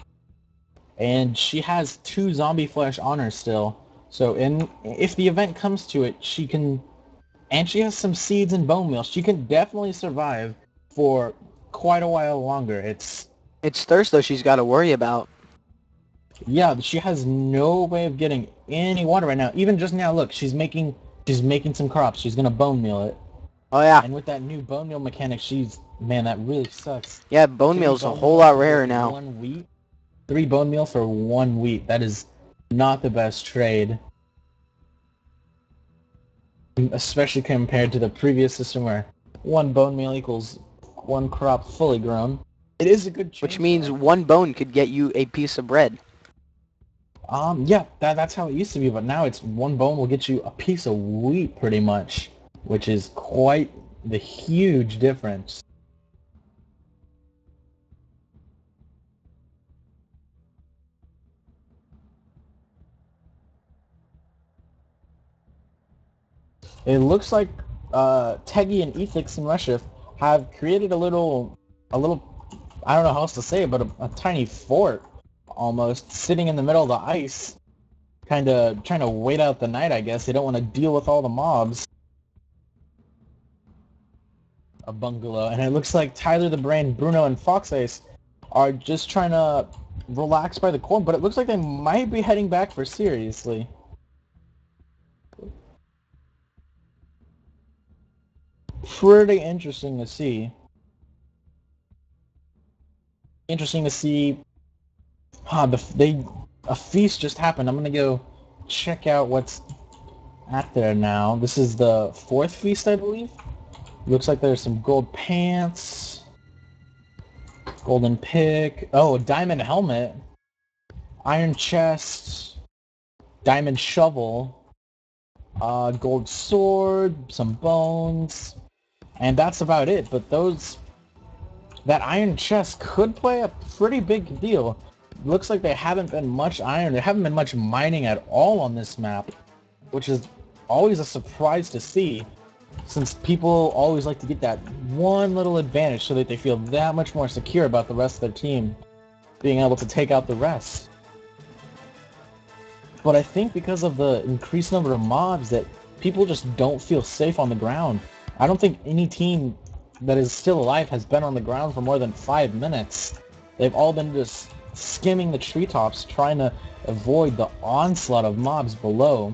And she has 2 zombie flesh on her still. So if the event comes to it, she can... And she has some seeds and bone meal. She can definitely survive for quite a while longer. It's thirst, though, she's got to worry about. Yeah, she has no way of getting any water right now. Even just now, look, she's making some crops. She's gonna bone meal it. Oh, yeah. And with that new bone meal mechanic, man, that really sucks. Yeah, bone meal's a whole lot rarer now. 1 wheat. 3 bone meal for 1 wheat. That is not the best trade. Especially compared to the previous system where 1 bone meal equals 1 crop fully grown. It is a good change. Which means 1 bone could get you a piece of bread. Yeah, that's how it used to be, but now it's 1 bone will get you a piece of wheat pretty much, which is quite the huge difference. It looks like Teggy and Ethix in Russia have created a little, I don't know how else to say it, but a tiny fort almost sitting in the middle of the ice, kind of trying to wait out the night, I guess. They don't want to deal with all the mobs. A bungalow, and it looks like Tyler the Brain, Bruno, and Foxace are just trying to relax by the corn, but it looks like they might be heading back for Seriously. Pretty interesting to see. Interesting to see. A feast just happened. I'm gonna go check out what's at there now. This is the 4th feast, I believe. Looks like there's some gold pants, golden pick. Oh, a diamond helmet, iron chest, diamond shovel, gold sword, some bones, and that's about it. But that iron chest could play a pretty big deal. Looks like there haven't been much iron. There haven't been much mining at all on this map, which is always a surprise to see, since people always like to get that one little advantage so that they feel that much more secure about the rest of their team being able to take out the rest. But I think because of the increased number of mobs that people just don't feel safe on the ground. I don't think any team that is still alive has been on the ground for more than 5 minutes. They've all been just skimming the treetops trying to avoid the onslaught of mobs below.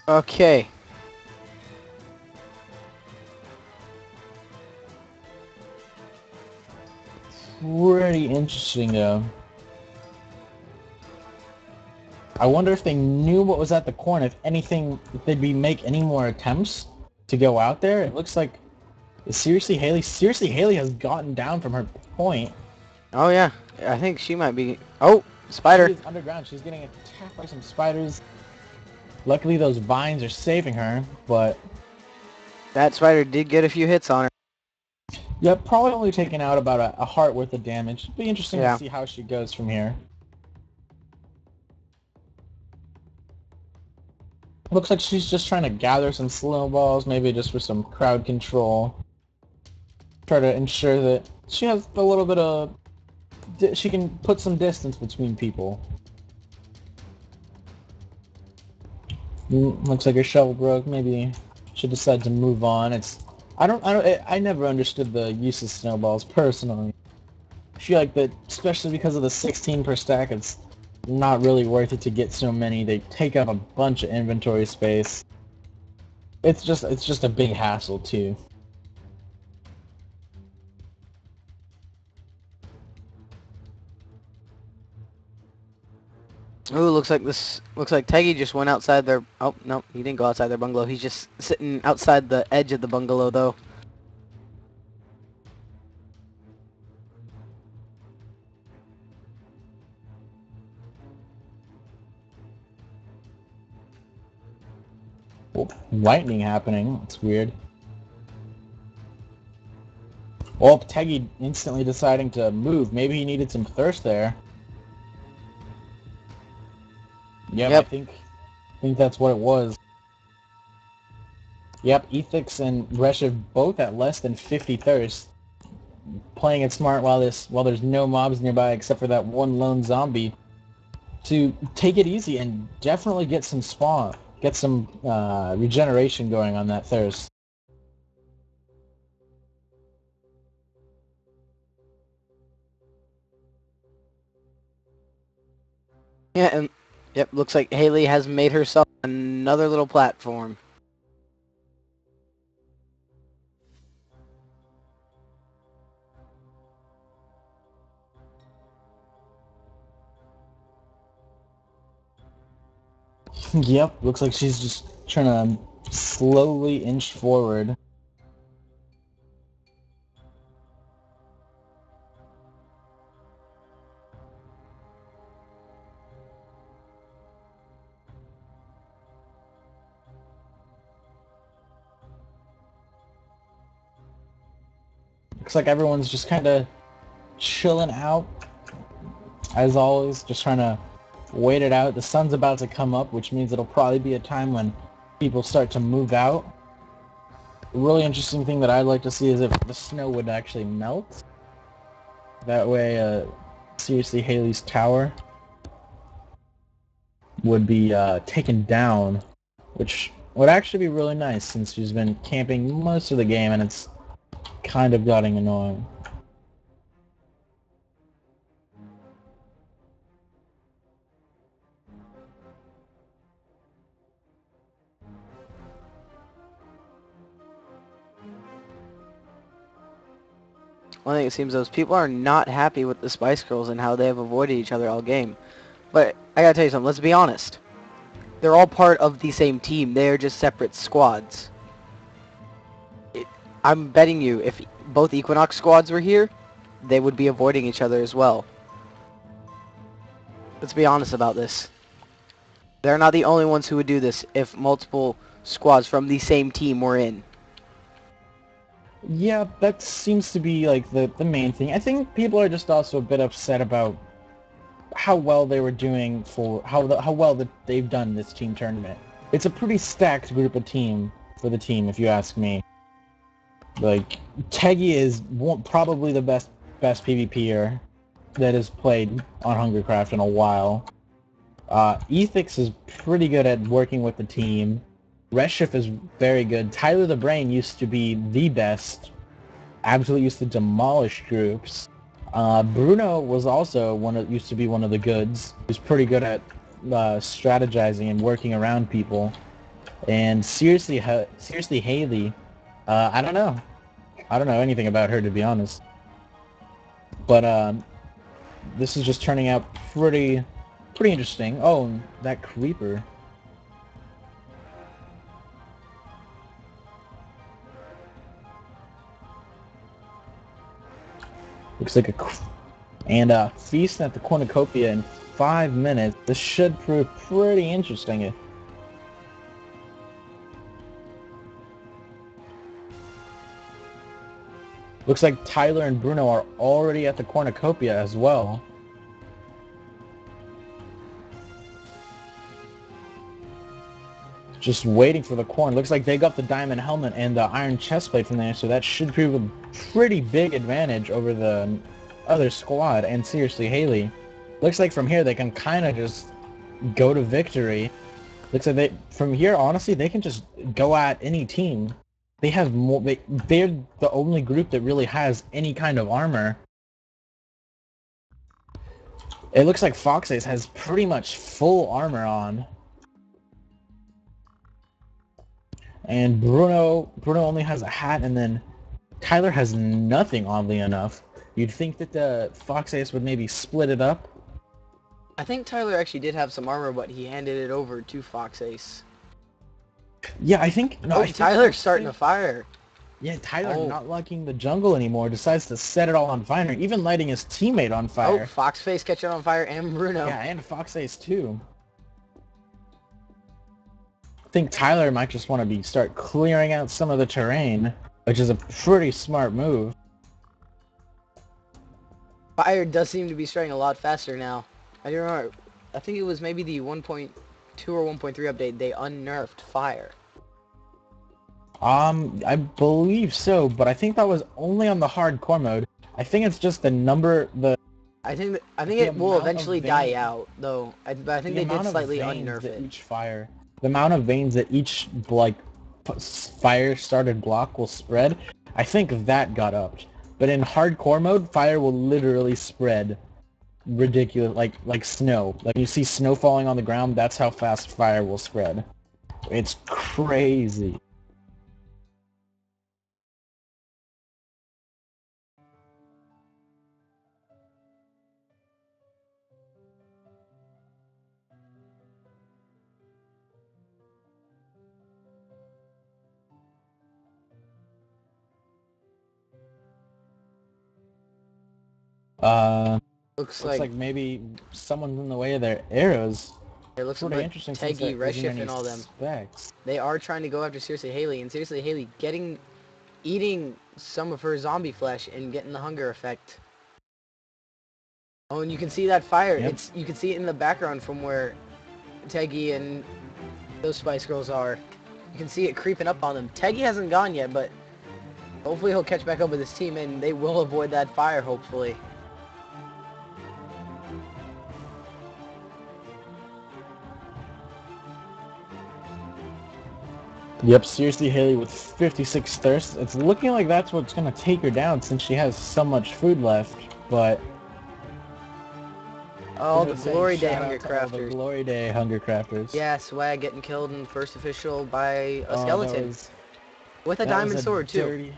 Okay. Pretty interesting, though. I wonder if they knew what was at the corner, if they'd make any more attempts to go out there. It looks like Seriously, Haley? Seriously, Haley has gotten down from her point. Oh yeah, I think she might be. Oh, spider. She is underground. She's getting attacked by some spiders. Luckily, those vines are saving her, but... That spider did get a few hits on her. Yeah, probably only taking out about a heart worth of damage. It'll be interesting Yeah. to see how she goes from here. Looks like she's just trying to gather some snowballs, maybe just for some crowd control. Try to ensure that she has a little bit of... She can put some distance between people. Looks like her shovel broke. Maybe should decide to move on. I never understood the use of snowballs personally. I feel like that, especially because of the 16 per stack, it's not really worth it to get so many. They take up a bunch of inventory space. It's just a big hassle too. Ooh, looks like Teggy just went outside their... Oh, no, he didn't go outside their bungalow. He's just sitting outside the edge of the bungalow, though. Oh, lightning happening. It's weird. Oh, Teggy instantly deciding to move. Maybe he needed some thirst there. Yep, Yep. I think that's what it was. Yep, Ethix and Reshiv both at less than 50 thirst. Playing it smart while there's no mobs nearby except for that one lone zombie. To take it easy and definitely get some spawn, get some regeneration going on that thirst. Yeah, and... Yep, looks like Haley has made herself another little platform. Yep, looks like she's just trying to slowly inch forward. Looks like everyone's just kind of chilling out, as always, just trying to wait it out. The sun's about to come up, which means it'll probably be a time when people start to move out. A really interesting thing that I'd like to see is if the snow would actually melt. That way, seriously, Haley's tower would be taken down, which would actually be really nice since she's been camping most of the game and it's kind of getting annoying. One thing it seems those people are not happy with the Spice Girls and how they have avoided each other all game. But I gotta tell you something, let's be honest. They're all part of the same team. They are just separate squads. I'm betting you if both Equinox squads were here, they would be avoiding each other as well. Let's be honest about this. They're not the only ones who would do this if multiple squads from the same team were in. Yeah, that seems to be like the main thing. I think people are just also a bit upset about how well they were doing for how well that they've done this team tournament. It's a pretty stacked group of team for the team, if you ask me. Like Teggy is probably the best PvPer that has played on Hungercraft in a while. Ethix is pretty good at working with the team. Reshift is very good. Tyler the Brain used to be the best. Absolutely used to demolish groups. Bruno was also used to be one of the goods. He was pretty good at strategizing and working around people. And seriously Haley, I don't know. I don't know anything about her, to be honest. But this is just turning out pretty interesting. Oh, that creeper. Looks like a feast at the cornucopia in 5 minutes. This should prove pretty interesting. Looks like Tyler and Bruno are already at the cornucopia as well. Just waiting for the corn. Looks like they got the diamond helmet and the iron chestplate from there, so that should prove a pretty big advantage over the other squad. And seriously, Haley, looks like from here they can kind of just go to victory. Looks like from here, honestly, they can just go at any team. They have more. They're the only group that really has any kind of armor. It looks like Foxace has pretty much full armor on. And Bruno only has a hat, and then Tyler has nothing, oddly enough. You'd think that the Foxace would maybe split it up. I think Tyler actually did have some armor, but he handed it over to Foxace. Yeah, I think... No, I think Tyler's starting a fire. Yeah, Tyler, not liking the jungle anymore, decides to set it all on fire, even lighting his teammate on fire. Oh, Foxface catching on fire, and Bruno. Yeah, and Foxace too. I think Tyler might just want to start clearing out some of the terrain, which is a pretty smart move. Fire does seem to be starting a lot faster now. I don't remember. I think it was maybe the 1.2 or 1.3 update. They unnerfed fire. I believe so, but I think that was only on the hardcore mode. I think it's just the number, I think it will eventually die out, though. But I think they did slightly unnerf it. The amount of veins that each fire-started block will spread, I think that got upped. But in hardcore mode, fire will literally spread ridiculous, like snow. Like you see snow falling on the ground, that's how fast fire will spread. It's crazy. Looks like maybe someone's in the way of their arrows. It looks pretty interesting. TopG, Redshift, and all them. They are trying to go after Seriously Haley, and Seriously Haley eating some of her zombie flesh and getting the hunger effect. Oh, and you can see that fire. Yep. You can see it in the background from where TopG and those Spice Girls are. You can see it creeping up on them. TopG hasn't gone yet, but hopefully he'll catch back up with his team, and they will avoid that fire, hopefully. Yep, seriously, Haley with 56 thirst. It's looking like that's what's going to take her down since she has so much food left, but... Oh, the Glory Day Hungercrafters. The Glory Day Hungercrafters. Yeah, Swag getting killed in first official by a skeleton. With a diamond sword, too.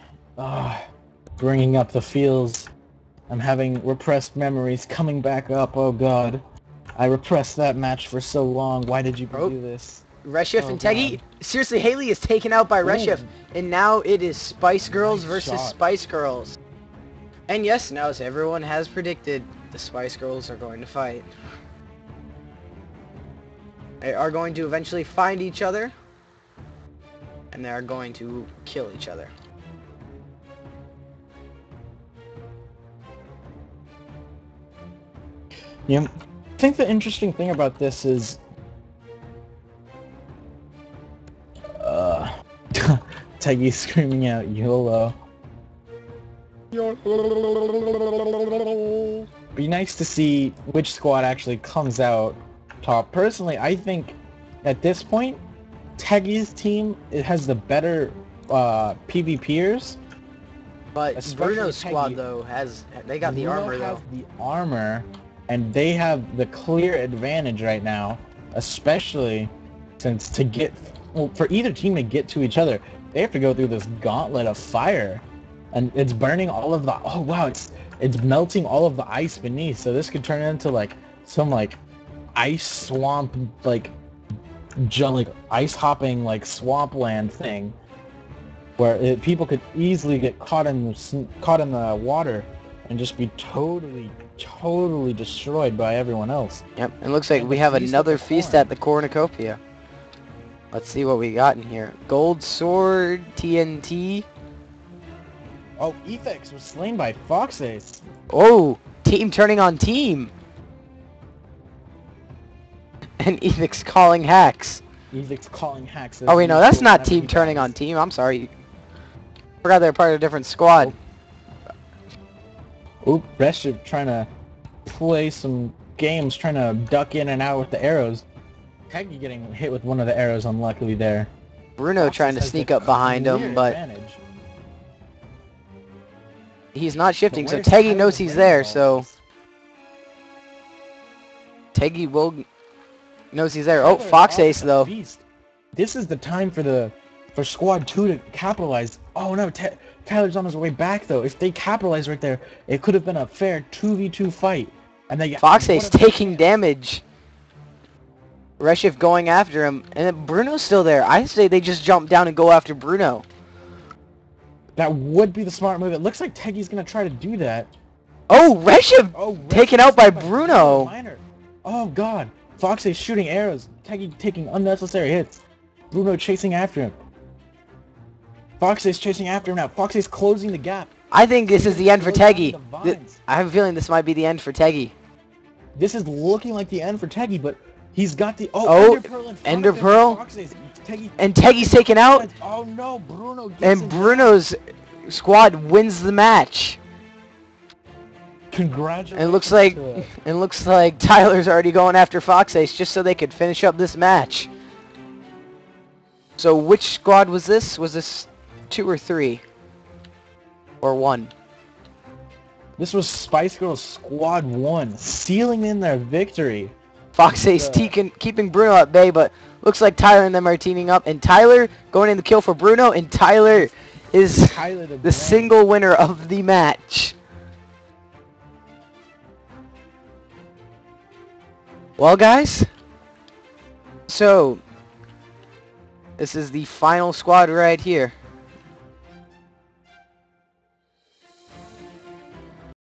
Bringing up the feels. I'm having repressed memories coming back up, oh god. I repressed that match for so long, why did you do this? Redshift and TopG. Seriously, Haley is taken out by Redshift, and now it is Spice Girls versus Spice Girls. And yes, now as everyone has predicted, the Spice Girls are going to fight. They are going to eventually find each other, and they are going to kill each other. Yeah, I think the interesting thing about this is TopG screaming out YOLO. Be nice to see which squad actually comes out top. Personally, I think at this point, TopG's team has the better PvPers. But Bruno's squad though they got the armor though. The armor, and they have the clear advantage right now, especially since for either team to get to each other, they have to go through this gauntlet of fire, and it's burning all of the. Oh wow, it's melting all of the ice beneath. So this could turn into some ice swamp, ice hopping swampland thing, where people could easily get caught in the water and just be totally, totally destroyed by everyone else. Yep, it looks like And we the have feast another at the feast corn. at the cornucopia. Let's see what we got in here. Gold sword, TNT. Oh, Ephex was slain by FoxAce. Oh, team turning on team. And Ethix calling hacks. Ephex calling hacks. Oh wait, no, that's not team He turning on dies. team. I'm sorry. Forgot they're part of a different squad. Oop, Reship trying to play some games, trying to duck in and out with the arrows. Peggy getting hit with one of the arrows, unluckily there. Bruno trying to has sneak the up behind clear him, but advantage. he's not shifting, But so where's Teggy Tyler knows the he's winner there, of all so this? Teggy knows he's there. Oh, Tyler Fox off Ace the though. feast. This is the time for Squad 2 to capitalize. Oh no, Tyler's on his way back though. If they capitalize right there, it could have been a fair 2v2 fight. And they Fox what Ace a better taking chance. damage. Reshif going after him, and then Bruno's still there. I say they just jump down and go after Bruno. That would be the smart move. It looks like Teggy's gonna try to do that. Oh, Reshif Oh, taken Reship out by slain Bruno. Minor. Oh god. Fox is shooting arrows. Teggy taking unnecessary hits. Bruno chasing after him. Fox is chasing after him now. Fox is closing the gap. I think this is the end for Teggy. Vines. I have a feeling this might be the end for Teggy. This is looking like the end for Teggy, but he's got the Ender Pearl in front Ender of him. Pearl? Teggy, And Teggy's taken out. oh no, Bruno gets And him Bruno's squad wins the match. down. Congratulations. And to- it looks like Tyler's already going after Fox Ace just so they could finish up this match. So which squad was this? Was this 2 or 3? Or 1? This was Spice Girls Squad 1, sealing in their victory. Fox Ace keeping Bruno at bay, but looks like Tyler and them are teaming up. And Tyler going in the kill for Bruno, and Tyler is Tyler the single winner of the match. Well, guys, so this is the final squad right here.